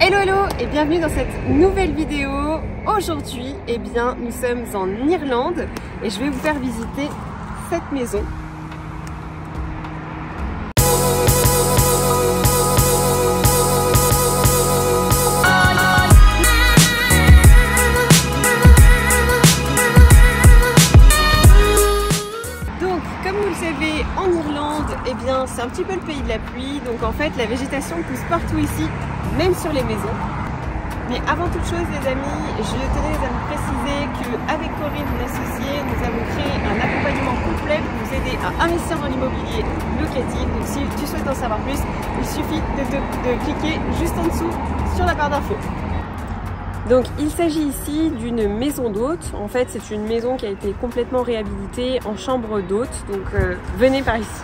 Hello hello et bienvenue dans cette nouvelle vidéo. Aujourd'hui, nous sommes en Irlande et je vais vous faire visiter cette maison. Donc, comme vous le savez, en Irlande, c'est un petit peu le pays de la pluie. Donc en fait, la végétation pousse partout ici, même sur les maisons. Mais avant toute chose les amis, je tenais à vous préciser qu'avec Corinne, mon associée, nous avons créé un accompagnement complet pour vous aider à investir dans l'immobilier locatif. Donc si tu souhaites en savoir plus, il suffit de cliquer juste en dessous sur la barre d'infos. Donc il s'agit ici d'une maison d'hôte. En fait c'est une maison qui a été complètement réhabilitée en chambre d'hôte. Donc venez par ici.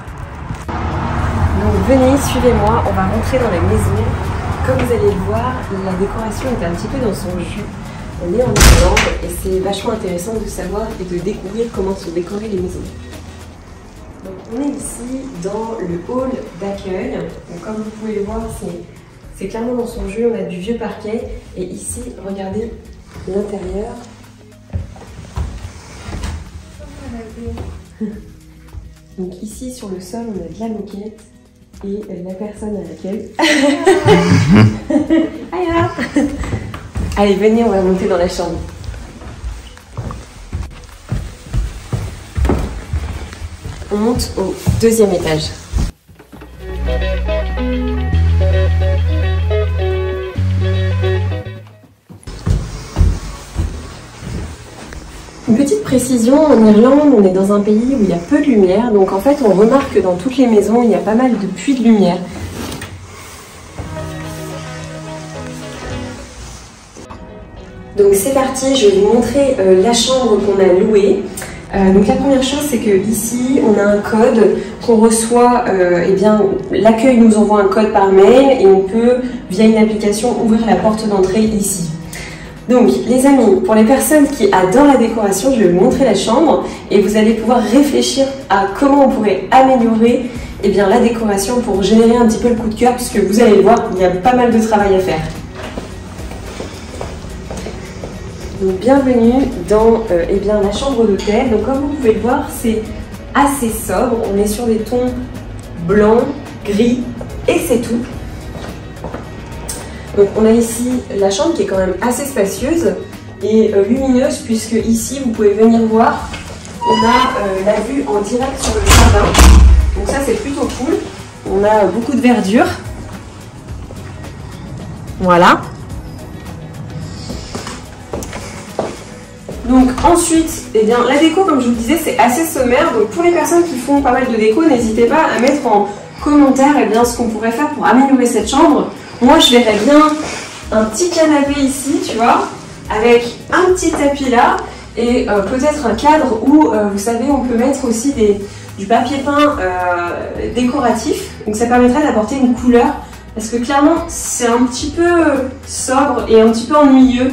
Donc venez, suivez-moi, on va rentrer dans la maison. Comme vous allez le voir, la décoration est un petit peu dans son jus. On est en Irlande et c'est vachement intéressant de savoir et de découvrir comment sont décorées les maisons. Donc on est ici dans le hall d'accueil. Donc comme vous pouvez le voir, c'est clairement dans son jus. On a du vieux parquet et ici, regardez l'intérieur. Donc ici sur le sol, on a de la moquette. Et la personne à laquelle... Allez, venez, on va monter dans la chambre. On monte au deuxième étage. Une petite précision, en Irlande, on est dans un pays où il y a peu de lumière, donc en fait on remarque que dans toutes les maisons, il y a pas mal de puits de lumière. Donc c'est parti, je vais vous montrer la chambre qu'on a louée. Donc la première chose, c'est que ici on a un code qu'on reçoit, l'accueil nous envoie un code par mail et on peut, via une application, ouvrir la porte d'entrée ici. Donc les amis, pour les personnes qui adorent la décoration, je vais vous montrer la chambre et vous allez pouvoir réfléchir à comment on pourrait améliorer la décoration pour générer un petit peu le coup de cœur, puisque vous allez le voir, il y a pas mal de travail à faire. Donc bienvenue dans la chambre d'hôtel. Donc comme vous pouvez le voir, c'est assez sobre, on est sur des tons blancs, gris et c'est tout. Donc on a ici la chambre qui est quand même assez spacieuse et lumineuse, puisque ici vous pouvez venir voir, on a la vue en direct sur le jardin. Donc ça c'est plutôt cool. On a beaucoup de verdure. Voilà. Donc ensuite, la déco comme je vous le disais c'est assez sommaire. Donc pour les personnes qui font pas mal de déco, n'hésitez pas à mettre en commentaire ce qu'on pourrait faire pour améliorer cette chambre. Moi, je verrais bien un petit canapé ici, tu vois, avec un petit tapis là et peut-être un cadre où, vous savez, on peut mettre aussi du papier peint décoratif. Donc ça permettrait d'apporter une couleur parce que clairement, c'est un petit peu sobre et un petit peu ennuyeux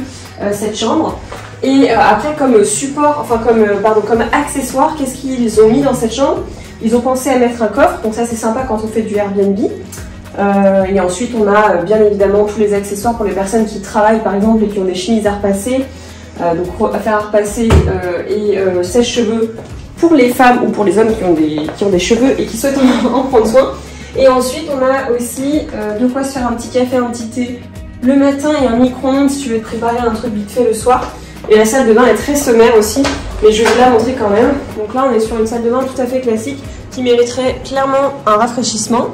cette chambre. Et après, comme support, comme accessoire, qu'est-ce qu'ils ont mis dans cette chambre? Ils ont pensé à mettre un coffre, donc ça c'est sympa quand on fait du Airbnb. Et ensuite on a bien évidemment tous les accessoires pour les personnes qui travaillent par exemple et qui ont des chemises à repasser, donc à faire à repasser et sèche-cheveux pour les femmes ou pour les hommes qui ont des cheveux et qui souhaitent en prendre soin. Et ensuite on a aussi de quoi se faire un petit café, un petit thé le matin et un micro-ondes si tu veux te préparer un truc vite fait le soir. Et la salle de bain est très sommaire aussi, mais je vais vous la montrer quand même. Donc là on est sur une salle de bain tout à fait classique qui mériterait clairement un rafraîchissement.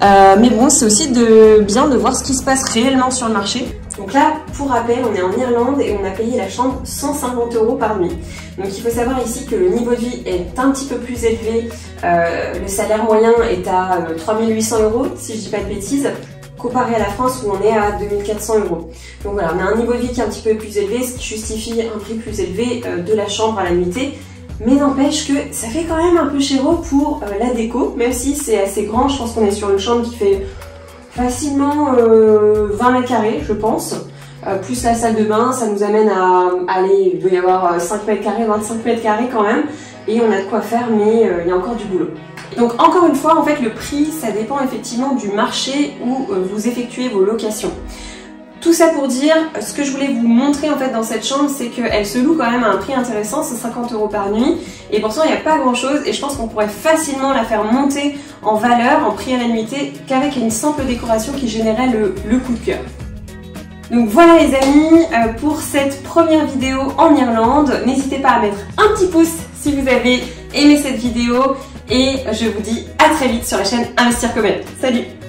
Mais bon, c'est aussi bien de voir ce qui se passe réellement sur le marché. Donc là, pour rappel, on est en Irlande et on a payé la chambre 150 € par nuit. Donc il faut savoir ici que le niveau de vie est un petit peu plus élevé. Le salaire moyen est à 3800 € si je dis pas de bêtises, comparé à la France où on est à 2400 €. Donc voilà, on a un niveau de vie qui est un petit peu plus élevé, ce qui justifie un prix plus élevé de la chambre à la nuitée. Mais n'empêche que ça fait quand même un peu chéro pour la déco, même si c'est assez grand. Je pense qu'on est sur une chambre qui fait facilement 20 mètres carrés, je pense. Plus la salle de bain, ça nous amène à aller, il doit y avoir 5 mètres carrés, 25 mètres carrés quand même. Et on a de quoi faire, mais il y a encore du boulot. Donc encore une fois, en fait, le prix, ça dépend effectivement du marché où vous effectuez vos locations. Tout ça pour dire, ce que je voulais vous montrer en fait dans cette chambre, c'est qu'elle se loue quand même à un prix intéressant, c'est 50 € par nuit, et pourtant il n'y a pas grand chose, et je pense qu'on pourrait facilement la faire monter en valeur, en prix à la nuitée, qu'avec une simple décoration qui générait le coup de cœur. Donc voilà les amis, pour cette première vidéo en Irlande, n'hésitez pas à mettre un petit pouce si vous avez aimé cette vidéo, et je vous dis à très vite sur la chaîne Investir comme elle. Salut!